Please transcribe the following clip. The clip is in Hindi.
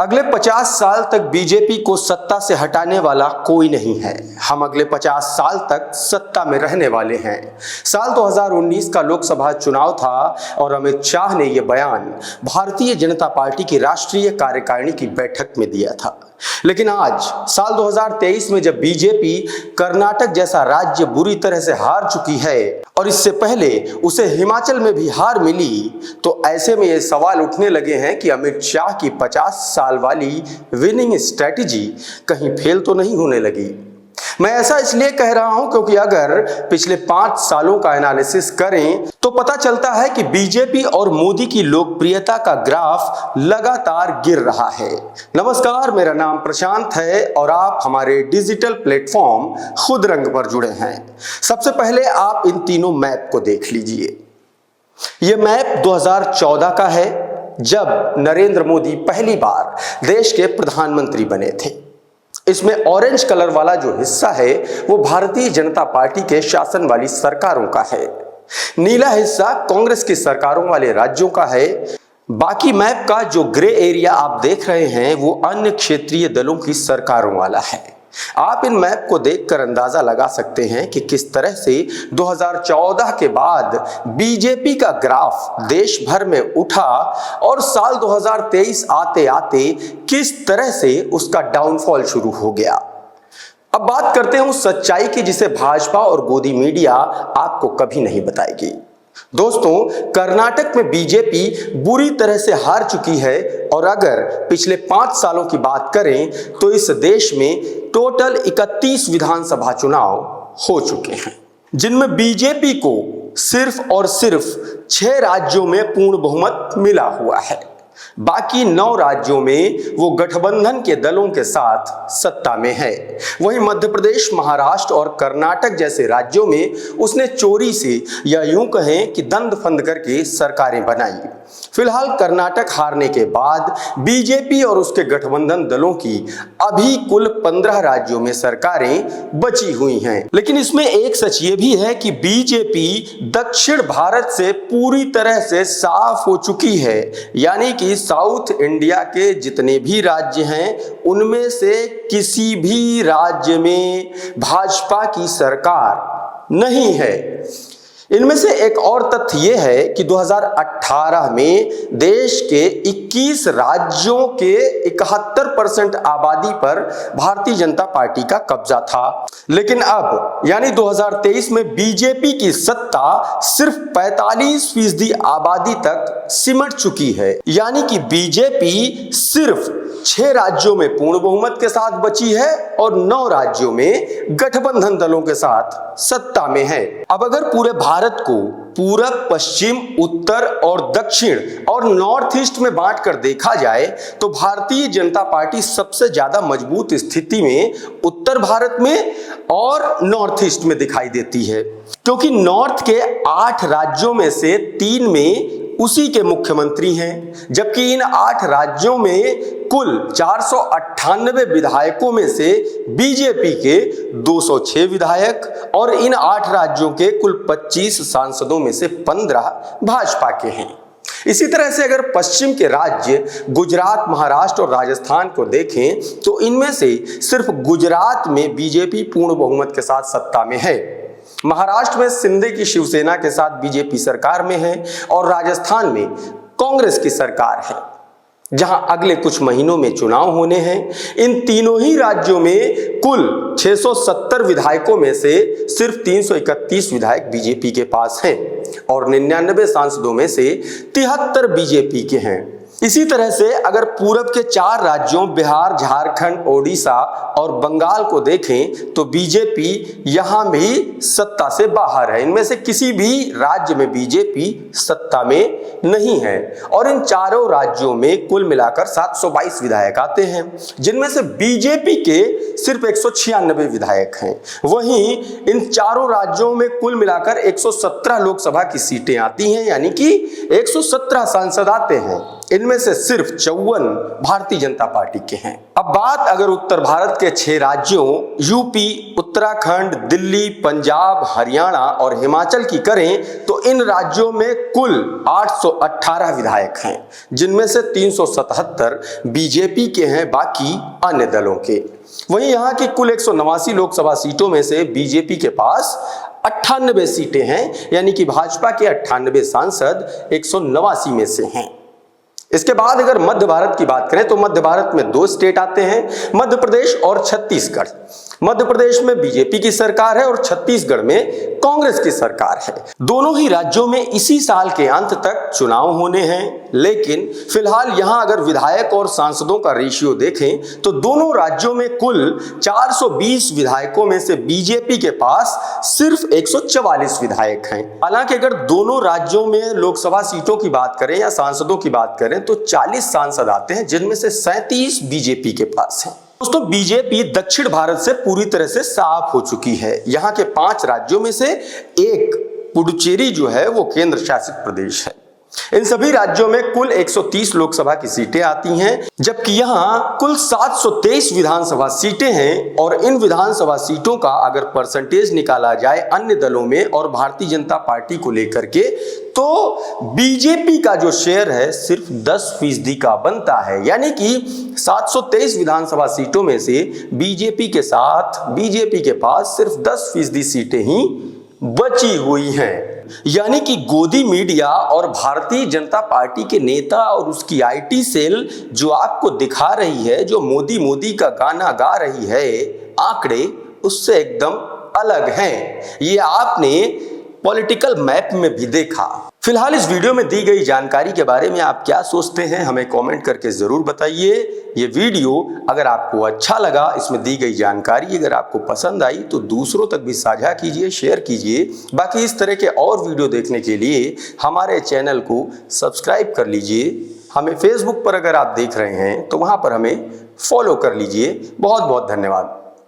अगले 50 साल तक बीजेपी को सत्ता से हटाने वाला कोई नहीं है। हम अगले 50 साल तक सत्ता में रहने वाले हैं। साल 2019 का लोकसभा चुनाव था और अमित शाह ने यह बयान भारतीय जनता पार्टी की राष्ट्रीय कार्यकारिणी की बैठक में दिया था। लेकिन आज साल 2023 में जब बीजेपी कर्नाटक जैसा राज्य बुरी तरह से हार चुकी है और इससे पहले उसे हिमाचल में भी हार मिली, तो ऐसे में ये सवाल उठने लगे हैं कि अमित शाह की 50 साल वाली विनिंग स्ट्रेटजी कहीं फेल तो नहीं होने लगी। मैं ऐसा इसलिए कह रहा हूं क्योंकि अगर पिछले 5 सालों का एनालिसिस करें तो पता चलता है कि बीजेपी और मोदी की लोकप्रियता का ग्राफ लगातार गिर रहा है। नमस्कार, मेरा नाम प्रशांत है और आप हमारे डिजिटल प्लेटफॉर्म खुद रंग पर जुड़े हैं। सबसे पहले आप इन तीनों मैप को देख लीजिए। यह मैप 2014 का है, जब नरेंद्र मोदी पहली बार देश के प्रधानमंत्री बने थे। इसमें ऑरेंज कलर वाला जो हिस्सा है वो भारतीय जनता पार्टी के शासन वाली सरकारों का है। नीला हिस्सा कांग्रेस की सरकारों वाले राज्यों का है। बाकी मैप का जो ग्रे एरिया आप देख रहे हैं वो अन्य क्षेत्रीय दलों की सरकारों वाला है। आप इन मैप को देखकर अंदाजा लगा सकते हैं कि किस तरह से 2014 के बाद बीजेपी का ग्राफ देश भर में उठा और साल 2023 आते आते किस तरह से उसका डाउनफॉल शुरू हो गया। अब बात करते हैं उस सच्चाई की जिसे भाजपा और गोदी मीडिया आपको कभी नहीं बताएगी। दोस्तों, कर्नाटक में बीजेपी बुरी तरह से हार चुकी है और अगर पिछले 5 सालों की बात करें तो इस देश में टोटल 31 विधानसभा चुनाव हो चुके हैं, जिनमें बीजेपी को सिर्फ और सिर्फ 6 राज्यों में पूर्ण बहुमत मिला हुआ है। बाकी 9 राज्यों में वो गठबंधन के दलों के साथ सत्ता में है। वहीं मध्य प्रदेश, महाराष्ट्र और कर्नाटक जैसे राज्यों में उसने चोरी से या यूं कहें कि दंड फंद करके सरकारें बनाई। फिलहाल कर्नाटक हारने के बाद बीजेपी और उसके गठबंधन दलों की अभी कुल 15 राज्यों में सरकारें बची हुई हैं। लेकिन इसमें एक सच ये भी है कि बीजेपी दक्षिण भारत से पूरी तरह से साफ हो चुकी है, यानी कि साउथ इंडिया के जितने भी राज्य हैं उनमें से किसी भी राज्य में भाजपा की सरकार नहीं है। इनमें से एक और तथ्य यह है कि 2018 में देश के 21 राज्यों के 71% आबादी पर भारतीय जनता पार्टी का कब्जा था। लेकिन अब यानी 2023 में बीजेपी की सत्ता सिर्फ 45% आबादी तक सिमट चुकी है, यानी कि बीजेपी सिर्फ 6 राज्यों में पूर्ण बहुमत के साथ बची है और 9 राज्यों में गठबंधन दलों के साथ सत्ता में है। अब अगर पूरे भारत को पूरब, पश्चिम, उत्तर और दक्षिण और नॉर्थ ईस्ट में बांटकर देखा जाए तो भारतीय जनता पार्टी सबसे ज्यादा मजबूत स्थिति में उत्तर भारत में और नॉर्थ ईस्ट में दिखाई देती है, क्योंकि नॉर्थ के 8 राज्यों में से 3 में उसी के मुख्यमंत्री हैं, जबकि इन 8 राज्यों में कुल 498 विधायकों में से बीजेपी के 206 विधायक और इन 8 राज्यों के कुल 25 सांसदों में से 15 भाजपा के हैं। इसी तरह से अगर पश्चिम के राज्य गुजरात, महाराष्ट्र और राजस्थान को देखें तो इनमें से सिर्फ गुजरात में बीजेपी पूर्ण बहुमत के साथ सत्ता में है। महाराष्ट्र में शिंदे की शिवसेना के साथ बीजेपी सरकार में है और राजस्थान में कांग्रेस की सरकार है, जहां अगले कुछ महीनों में चुनाव होने हैं। इन तीनों ही राज्यों में कुल 670 विधायकों में से सिर्फ 331 विधायक बीजेपी के पास हैं और 99 सांसदों में से 73 बीजेपी के हैं। इसी तरह से अगर पूरब के 4 राज्यों बिहार, झारखंड, ओडिशा और बंगाल को देखें तो बीजेपी यहां भी सत्ता से बाहर है। इनमें से किसी भी राज्य में बीजेपी सत्ता में नहीं है और इन चारों राज्यों में कुल मिलाकर 722 विधायक आते हैं, जिनमें से बीजेपी के सिर्फ 196 विधायक हैं। वहीं इन चारों राज्यों में कुल मिलाकर 117 लोकसभा की सीटें आती हैं, यानी कि 117 सांसद आते हैं। इनमें से सिर्फ 54 भारतीय जनता पार्टी के हैं। अब बात अगर उत्तर भारत के 6 राज्यों यूपी, उत्तराखंड, दिल्ली, पंजाब, हरियाणा और हिमाचल की करें तो इन राज्यों में कुल 818 विधायक हैं, जिनमें से 377 बीजेपी के हैं, बाकी अन्य दलों के। वहीं यहाँ की कुल 189 लोकसभा सीटों में से बीजेपी के पास 98 सीटें हैं, यानी कि भाजपा के 98 सांसद 189 में से हैं। इसके बाद अगर मध्य भारत की बात करें तो मध्य भारत में 2 स्टेट आते हैं, मध्य प्रदेश और छत्तीसगढ़। मध्य प्रदेश में बीजेपी की सरकार है और छत्तीसगढ़ में कांग्रेस की सरकार है। दोनों ही राज्यों में इसी साल के अंत तक चुनाव होने हैं, लेकिन फिलहाल यहां अगर विधायक और सांसदों का रेशियो देखें तो दोनों राज्यों में कुल 420 विधायकों में से बीजेपी के पास सिर्फ 144 विधायक हैं। हालांकि अगर दोनों राज्यों में लोकसभा सीटों की बात करें या सांसदों की बात करें तो 40 सांसद आते हैं, जिनमें से 37 बीजेपी के पास हैं। दोस्तों, बीजेपी दक्षिण भारत से पूरी तरह से साफ हो चुकी है। यहाँ के 5 राज्यों में से एक पुडुचेरी जो है वो केंद्र शासित प्रदेश है। इन सभी राज्यों में कुल 130 लोकसभा की सीटें आती हैं, जबकि यहाँ कुल 723 विधानसभा सीटें हैं। और इन विधानसभा सीटों का अगर परसेंटेज निकाला जाए अन्य दलों में और भारतीय जनता पार्टी को लेकर के, तो बीजेपी का जो शेयर है सिर्फ 10% का बनता है। यानी कि 723 विधानसभा सीटों में से बीजेपी के पास सिर्फ 10% सीटें ही बची हुई हैं। यानी कि गोदी मीडिया और भारतीय जनता पार्टी के नेता और उसकी आईटी सेल जो आपको दिखा रही है, जो मोदी का गाना गा रही है, आंकड़े उससे एकदम अलग हैं। ये आपने पॉलिटिकल मैप में भी देखा। फिलहाल इस वीडियो में दी गई जानकारी के बारे में आप क्या सोचते हैं, हमें कमेंट करके जरूर बताइए। ये वीडियो अगर आपको अच्छा लगा, इसमें दी गई जानकारी अगर आपको पसंद आई तो दूसरों तक भी साझा कीजिए, शेयर कीजिए। बाकी इस तरह के और वीडियो देखने के लिए हमारे चैनल को सब्सक्राइब कर लीजिए। हमें फेसबुक पर अगर आप देख रहे हैं तो वहां पर हमें फॉलो कर लीजिए। बहुत बहुत धन्यवाद।